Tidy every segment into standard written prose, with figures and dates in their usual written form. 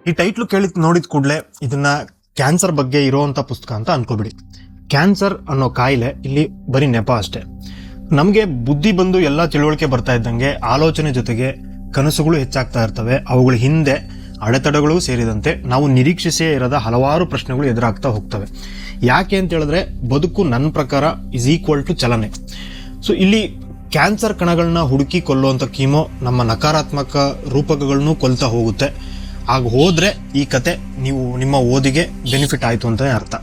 ಈ ಟೈಟ್ಲು ನೋಡಿದ ಕೂಡಲೇ ಇದನ್ನ ಕ್ಯಾನ್ಸರ್ ಬಗ್ಗೆ ಇರೋವಂಥ ಪುಸ್ತಕ ಅಂತ ಅನ್ಕೋಬಿಡಿ. ಕ್ಯಾನ್ಸರ್ ಅನ್ನೋ ಕಾಯಿಲೆ ಇಲ್ಲಿ ಬರೀ ನೆಪ ಅಷ್ಟೇ. ನಮಗೆ ಬುದ್ಧಿ ಬಂದು ಎಲ್ಲ ತಿಳುವಳಿಕೆ ಬರ್ತಾ ಇದ್ದಂಗೆ ಆಲೋಚನೆ ಜೊತೆಗೆ ಕನಸುಗಳು ಹೆಚ್ಚಾಗ್ತಾ ಇರ್ತವೆ. ಅವುಗಳ ಹಿಂದೆ ಅಡೆತಡೆಗಳು ಸೇರಿದಂತೆ ನಾವು ನಿರೀಕ್ಷಿಸೇ ಇರದ ಹಲವಾರು ಪ್ರಶ್ನೆಗಳು ಎದುರಾಗ್ತಾ ಹೋಗ್ತವೆ. ಯಾಕೆ ಅಂತ ಹೇಳಿದ್ರೆ ಬದುಕು ನನ್ನ ಪ್ರಕಾರ ಇಸ್ ಈಕ್ವಲ್ ಟು ಚಲನೆ. ಸೊ ಇಲ್ಲಿ ಕ್ಯಾನ್ಸರ್ ಕಣಗಳನ್ನ ಹುಡುಕಿ ಕೊಲ್ಲುವಂಥ ಕೀಮೋ ನಮ್ಮ ನಕಾರಾತ್ಮಕ ರೂಪಕಗಳನ್ನು ಕೊಲ್ತಾ ಹೋಗುತ್ತೆ. ಆಗ ಹೋದ್ರೆ ಈ ಕತೆ ನಿಮ್ಮ ಓದಿಗೆ ಬೆನಿಫಿಟ್ ಆಯಿತು ಅಂತಲೇ ಅರ್ಥ.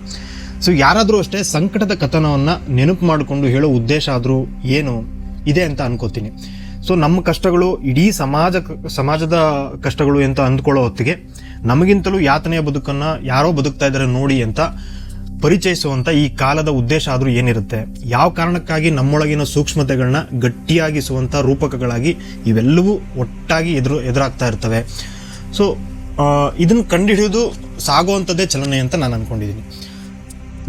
ಸೊ ಯಾರಾದರೂ ಅಷ್ಟೇ ಸಂಕಟದ ಕಥನವನ್ನು ನೆನಪು ಮಾಡಿಕೊಂಡು ಹೇಳೋ ಉದ್ದೇಶ ಆದರೂ ಏನು ಇದೆ ಅಂತ ಅನ್ಕೋತೀನಿ. ಸೊ ನಮ್ಮ ಕಷ್ಟಗಳು ಇಡೀ ಸಮಾಜದ ಕಷ್ಟಗಳು ಅಂತ ಅಂದ್ಕೊಳ್ಳೋ ಹೊತ್ತಿಗೆ ನಮಗಿಂತಲೂ ಯಾತನೆಯ ಬದುಕನ್ನು ಯಾರೋ ಬದುಕ್ತಾ ಇದ್ದಾರೆ ನೋಡಿ ಅಂತ ಪರಿಚಯಿಸುವಂಥ ಈ ಕಾಲದ ಉದ್ದೇಶ ಆದರೂ ಏನಿರುತ್ತೆ? ಯಾವ ಕಾರಣಕ್ಕಾಗಿ ನಮ್ಮೊಳಗಿನ ಸೂಕ್ಷ್ಮತೆಗಳನ್ನ ಗಟ್ಟಿಯಾಗಿಸುವಂಥ ರೂಪಕಗಳಾಗಿ ಇವೆಲ್ಲವೂ ಒಟ್ಟಾಗಿ ಎದುರಾಗ್ತಾ ಇರ್ತವೆ. ಸೊ ಇದನ್ನು ಕಂಡುಹಿಡಿದು ಸಾಗುವಂಥದ್ದೇ ಚಲನೆ ಅಂತ ನಾನು ಅನ್ಕೊಂಡಿದ್ದೀನಿ.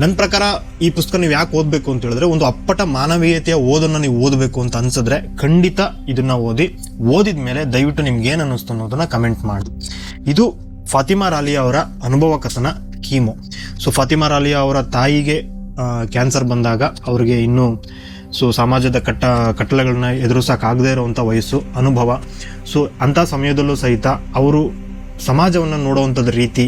ನನ್ನ ಪ್ರಕಾರ ಈ ಪುಸ್ತಕ ನೀವು ಯಾಕೆ ಓದಬೇಕು ಅಂತ ಹೇಳಿದ್ರೆ, ಒಂದು ಅಪ್ಪಟ ಮಾನವೀಯತೆಯ ಓದನ್ನು ನೀವು ಓದಬೇಕು ಅಂತ ಅನ್ಸಿದ್ರೆ ಖಂಡಿತ ಇದನ್ನ ಓದಿದ ಮೇಲೆ ದಯವಿಟ್ಟು ನಿಮ್ಗೆ ಏನು ಅನ್ನಿಸ್ತು ಅನ್ನೋದನ್ನ ಕಮೆಂಟ್ ಮಾಡಿ. ಇದು ಫಾತಿಮಾ ರಾಲಿಯಾ ಅವರ ಅನುಭವ ಕಥನ ಕೀಮೋ. ಸೊ ಫಾತಿಮಾ ರಾಲಿಯಾ ಅವರ ತಾಯಿಗೆ ಕ್ಯಾನ್ಸರ್ ಬಂದಾಗ ಅವ್ರಿಗೆ ಇನ್ನೂ ಸಮಾಜದ ಕಟ್ಟಳೆಗಳನ್ನ ಎದುರಿಸೋಕ್ಕಾಗದೇ ಇರುವಂಥ ವಯಸ್ಸು, ಅನುಭವ. ಸೊ ಅಂಥ ಸಮಯದಲ್ಲೂ ಸಹಿತ ಅವರು ಸಮಾಜವನ್ನು ನೋಡುವಂಥದ್ದು ರೀತಿ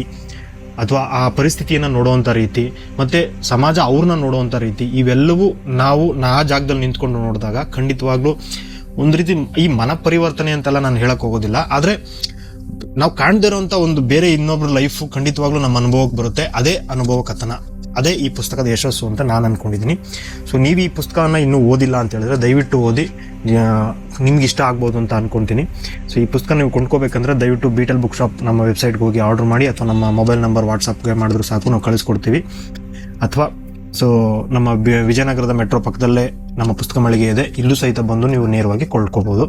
ಅಥವಾ ಆ ಪರಿಸ್ಥಿತಿಯನ್ನು ನೋಡುವಂಥ ರೀತಿ ಮತ್ತು ಸಮಾಜ ಅವ್ರನ್ನ ನೋಡುವಂಥ ರೀತಿ, ಇವೆಲ್ಲವೂ ನಾವು ಆ ಜಾಗದಲ್ಲಿ ನಿಂತ್ಕೊಂಡು ನೋಡಿದಾಗ ಖಂಡಿತವಾಗ್ಲೂ ಒಂದು ರೀತಿ ಈ ಮನಪರಿವರ್ತನೆ ಅಂತೆಲ್ಲ ನಾನು ಹೇಳಕ್ ಹೋಗೋದಿಲ್ಲ, ಆದರೆ ನಾವು ಕಾಣದೇ ಇರೋಂಥ ಒಂದು ಬೇರೆ ಇನ್ನೊಬ್ರ ಲೈಫು ಖಂಡಿತವಾಗ್ಲೂ ನಮ್ಮ ಅನುಭವಕ್ಕೆ ಬರುತ್ತೆ. ಅದೇ ಅನುಭವ ಕಥನ, ಅದೇ ಈ ಪುಸ್ತಕದ ಯಶಸ್ಸು ಅಂತ ನಾನು ಅನ್ಕೊಂಡಿದ್ದೀನಿ. ಸೊ ನೀವು ಈ ಪುಸ್ತಕನ ಇನ್ನೂ ಓದಿಲ್ಲ ಅಂತ ಹೇಳಿದ್ರೆ ದಯವಿಟ್ಟು ಓದಿ, ನಿಮ್ಗೆ ಇಷ್ಟ ಆಗ್ಬೋದು ಅಂತ ಅನ್ಕೊತೀನಿ. ಸೊ ಈ ಪುಸ್ತಕ ನೀವು ಕೊಂಡ್ಕೋಬೇಕಂದ್ರೆ ದಯವಿಟ್ಟು ಬೀಟಲ್ ಬುಕ್ ಶಾಪ್ ನಮ್ಮ ವೆಬ್ಸೈಟ್ಗೆ ಹೋಗಿ ಆರ್ಡರ್ ಮಾಡಿ, ಅಥವಾ ನಮ್ಮ ಮೊಬೈಲ್ ನಂಬರ್ ವಾಟ್ಸಪ್ಗೆ ಮಾಡಿದ್ರು ಸಾಕು, ನಾವು ಕಳಿಸ್ಕೊಡ್ತೀವಿ. ಅಥವಾ ಸೊ ನಮ್ಮ ವಿಜಯನಗರದ ಮೆಟ್ರೋ ಪಕ್ಕದಲ್ಲೇ ನಮ್ಮ ಪುಸ್ತಕ ಮಳಿಗೆ ಇದೆ, ಇಲ್ಲೂ ಸಹಿತ ಬಂದು ನೀವು ನೇರವಾಗಿ ಕೊಳ್ಳಬಹುದು.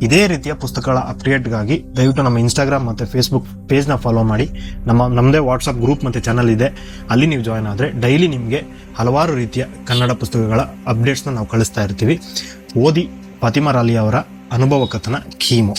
ಇದೇ ರೀತಿಯ ಪುಸ್ತಕಗಳ ಅಪ್ಡೇಟ್ಗಾಗಿ ದಯವಿಟ್ಟು ನಮ್ಮ ಇನ್ಸ್ಟಾಗ್ರಾಮ್ ಮತ್ತು ಫೇಸ್ಬುಕ್ ಪೇಜ್ನ ಫಾಲೋ ಮಾಡಿ. ನಮ್ಮದೇ ವಾಟ್ಸಪ್ ಗ್ರೂಪ್ ಮತ್ತು ಚಾನಲ್ ಇದೆ, ಅಲ್ಲಿ ನೀವು ಜಾಯ್ನ್ ಆದರೆ ಡೈಲಿ ನಿಮಗೆ ಹಲವಾರು ರೀತಿಯ ಕನ್ನಡ ಪುಸ್ತಕಗಳ ಅಪ್ಡೇಟ್ಸ್ನ ನಾವು ಕಳಿಸ್ತಾ ಇರ್ತೀವಿ. ಓದಿ ಫಾತಿಮಾ ರಾಲಿಯಾ ಅವರ ಅನುಭವ ಕಥನ ಕೀಮೋ.